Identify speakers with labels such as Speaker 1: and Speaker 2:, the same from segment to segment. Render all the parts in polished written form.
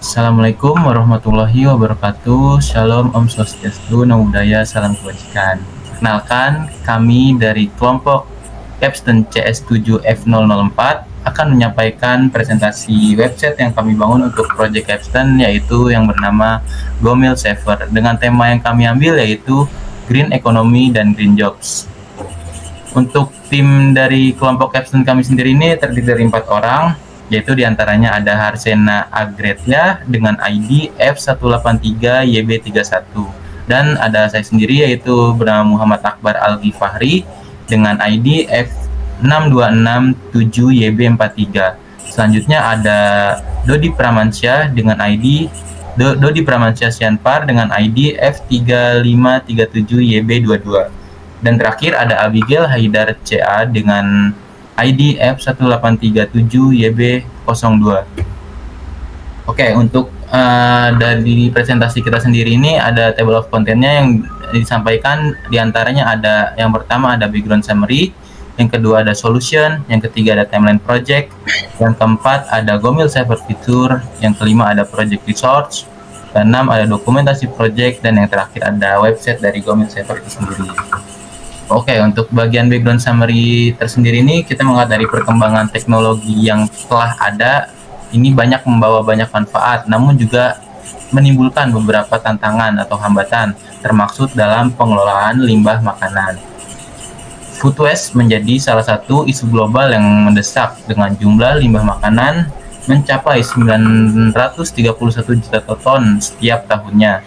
Speaker 1: Assalamualaikum warahmatullahi wabarakatuh. Shalom, Om Swastiastu, Namo Buddhaya, salam kebajikan. Perkenalkan, kami dari kelompok Capstan CS7F004 akan menyampaikan presentasi website yang kami bangun untuk Project Capstan, yaitu yang bernama Gomil Saver, dengan tema yang kami ambil yaitu Green Economy dan Green Jobs. Untuk tim dari kelompok Capstan kami sendiri ini terdiri dari 4 orang, yaitu diantaranya ada Harsena Agretya dengan ID F183YB31, dan ada saya sendiri yaitu bernama Muhammad Akbar Al-Ghifahri dengan ID F6667YB43. Selanjutnya ada Dodi Pramansyah dengan ID Dodi Pramansyah Sianpar dengan ID F3537YB22. Dan terakhir ada Abigail Haidar CA dengan ID F1837YB02. Oke, untuk dari presentasi kita sendiri ini ada table of content-nya yang disampaikan. Diantaranya ada yang pertama ada background summary, yang kedua ada solution, yang ketiga ada timeline project, yang keempat ada Gomil Saver feature, yang kelima ada project resource, keenam ada dokumentasi project, dan yang terakhir ada website dari Gomil Saver itu sendiri. Oke, untuk bagian background summary tersendiri ini kita melihat dari perkembangan teknologi yang telah ada, ini banyak membawa banyak manfaat, namun juga menimbulkan beberapa tantangan atau hambatan, termaksud dalam pengelolaan limbah makanan. Food waste menjadi salah satu isu global yang mendesak, dengan jumlah limbah makanan mencapai 931 juta ton setiap tahunnya.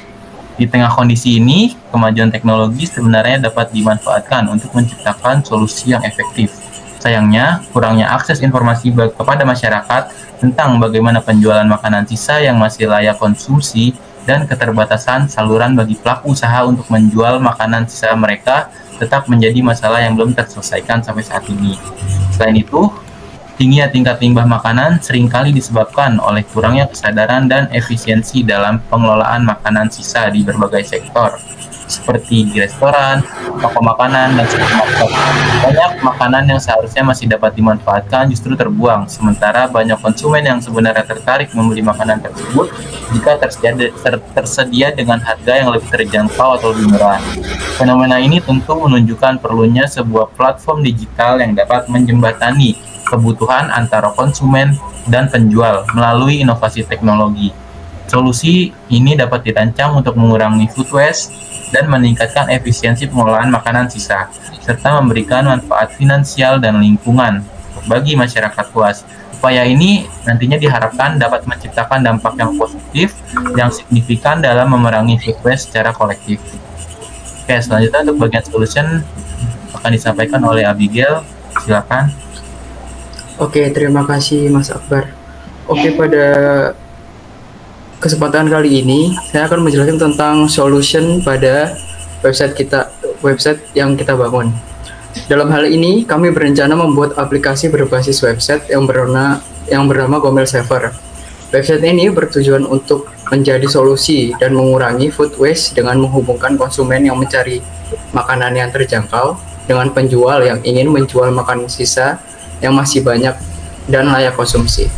Speaker 1: Di tengah kondisi ini, kemajuan teknologi sebenarnya dapat dimanfaatkan untuk menciptakan solusi yang efektif. Sayangnya, kurangnya akses informasi kepada masyarakat tentang bagaimana penjualan makanan sisa yang masih layak konsumsi dan keterbatasan saluran bagi pelaku usaha untuk menjual makanan sisa mereka tetap menjadi masalah yang belum terselesaikan sampai saat ini. Selain itu, tingginya tingkat limbah makanan seringkali disebabkan oleh kurangnya kesadaran dan efisiensi dalam pengelolaan makanan sisa di berbagai sektor, seperti di restoran, toko makanan, dan supermarket. Banyak makanan yang seharusnya masih dapat dimanfaatkan justru terbuang, sementara banyak konsumen yang sebenarnya tertarik membeli makanan tersebut jika tersedia dengan harga yang lebih terjangkau atau lebih murah. Fenomena ini tentu menunjukkan perlunya sebuah platform digital yang dapat menjembatani kebutuhan antara konsumen dan penjual melalui inovasi teknologi. Solusi ini dapat dirancang untuk mengurangi food waste dan meningkatkan efisiensi pengelolaan makanan sisa, serta memberikan manfaat finansial dan lingkungan bagi masyarakat luas. Upaya ini nantinya diharapkan dapat menciptakan dampak yang positif yang signifikan dalam memerangi food waste secara kolektif. Oke, selanjutnya untuk bagian solution akan disampaikan oleh Abigail. Silakan.
Speaker 2: Oke, terima kasih Mas Akbar. Oke, pada kesempatan kali ini saya akan menjelaskan tentang solution pada website yang kita bangun. Dalam hal ini, kami berencana membuat aplikasi berbasis website yang bernama Gomil Saver. Website ini bertujuan untuk menjadi solusi dan mengurangi food waste dengan menghubungkan konsumen yang mencari makanan yang terjangkau dengan penjual yang ingin menjual makanan sisa yang masih banyak dan layak konsumsi.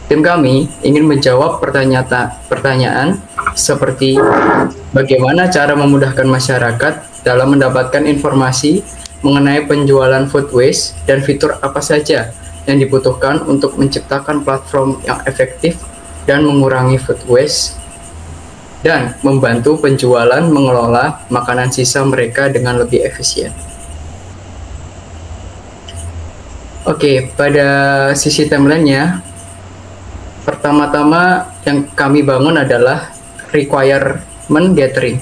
Speaker 2: Tim kami ingin menjawab pertanyaan seperti bagaimana cara memudahkan masyarakat dalam mendapatkan informasi mengenai penjualan food waste dan fitur apa saja yang dibutuhkan untuk menciptakan platform yang efektif dan mengurangi food waste dan membantu penjualan mengelola makanan sisa mereka dengan lebih efisien. Oke, pada sisi timeline-nya, pertama-tama yang kami bangun adalah requirement gathering.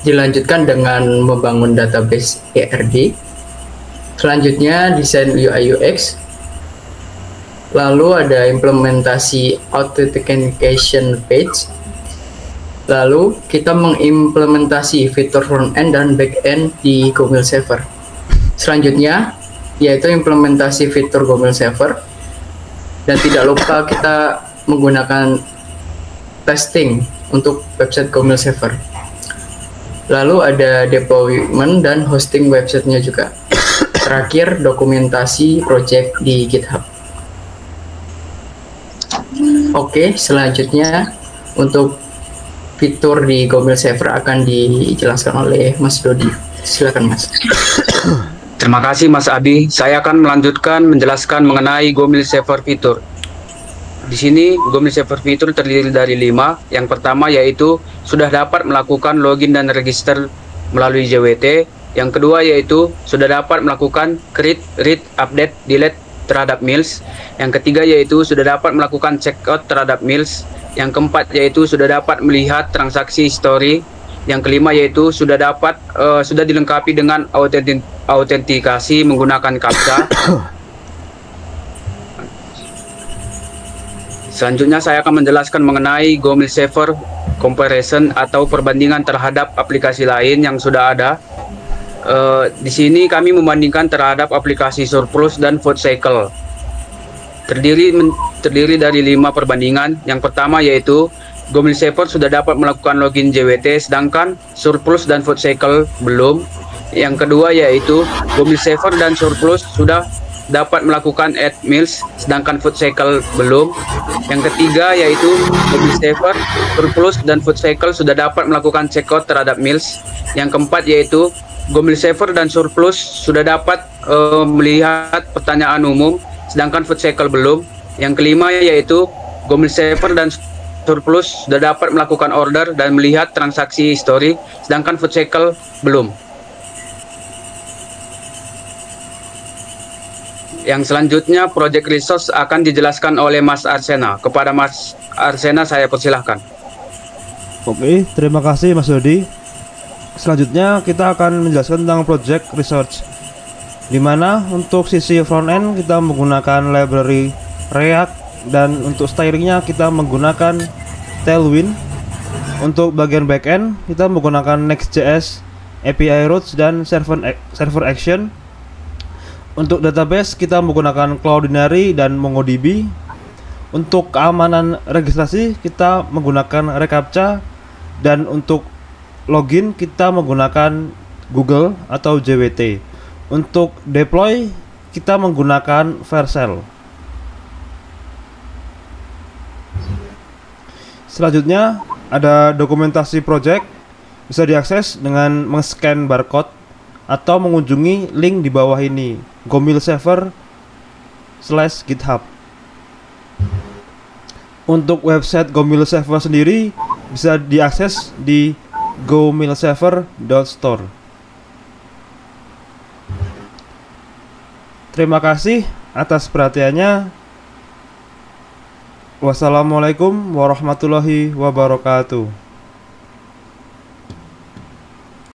Speaker 2: Dilanjutkan dengan membangun database ERD. Selanjutnya desain UI UX. Lalu ada implementasi authentication page. Lalu kita mengimplementasi fitur front end dan back end di Gomil Saver. Selanjutnya yaitu implementasi fitur Gomil Saver, dan tidak lupa kita menggunakan testing untuk website Gomil Saver. Lalu ada deployment dan hosting websitenya juga. Terakhir dokumentasi project di GitHub. Oke, selanjutnya untuk fitur di Gomil Server akan dijelaskan oleh Mas Dodi. Silakan Mas.
Speaker 3: Terima kasih Mas Abi. Saya akan melanjutkan menjelaskan mengenai Gomil Server fitur. Di sini Gomil Server fitur terdiri dari 5. Yang pertama yaitu sudah dapat melakukan login dan register melalui JWT. Yang kedua yaitu sudah dapat melakukan create, read, update, delete terhadap mails. Yang ketiga yaitu sudah dapat melakukan checkout terhadap mails. Yang keempat yaitu sudah dapat melihat transaksi history. Yang kelima yaitu sudah dilengkapi dengan autentikasi menggunakan CAPTCHA. Selanjutnya saya akan menjelaskan mengenai Gomil Server comparison atau perbandingan terhadap aplikasi lain yang sudah ada. Di sini kami membandingkan terhadap aplikasi Surplus dan FoodCycle. Terdiri dari 5 perbandingan. Yang pertama yaitu Gomil Server sudah dapat melakukan login JWT, sedangkan Surplus dan FoodCycle belum. Yang kedua yaitu Gomil Server dan Surplus sudah dapat melakukan add meals, sedangkan FoodCycle belum. Yang ketiga yaitu Gomil Server, Surplus dan FoodCycle sudah dapat melakukan checkout terhadap meals. Yang keempat yaitu Gomil Server dan Surplus sudah dapat melihat pertanyaan umum, sedangkan FoodCycle belum. Yang kelima yaitu Gomil Server dan Surplus sudah dapat melakukan order dan melihat transaksi history, sedangkan FoodCycle belum. Yang selanjutnya project resource akan dijelaskan oleh Mas Arsena. Kepada Mas Arsena saya persilahkan.
Speaker 4: Oke, terima kasih Mas Dodi. Selanjutnya kita akan menjelaskan tentang project research, di mana untuk sisi front end kita menggunakan library React, dan untuk stylingnya kita menggunakan Tailwind. Untuk bagian backend kita menggunakan Next.js, API Routes, dan Server Action. Untuk database kita menggunakan Cloudinary dan MongoDB. Untuk keamanan registrasi kita menggunakan reCAPTCHA, dan untuk login kita menggunakan Google atau JWT. Untuk deploy kita menggunakan Vercel. Selanjutnya ada dokumentasi project, bisa diakses dengan men-scan barcode atau mengunjungi link di bawah ini, gomilserver/github. Untuk website Gomil Server sendiri bisa diakses di gomilserver.store. Terima kasih atas perhatiannya. Wassalamualaikum warahmatullahi wabarakatuh.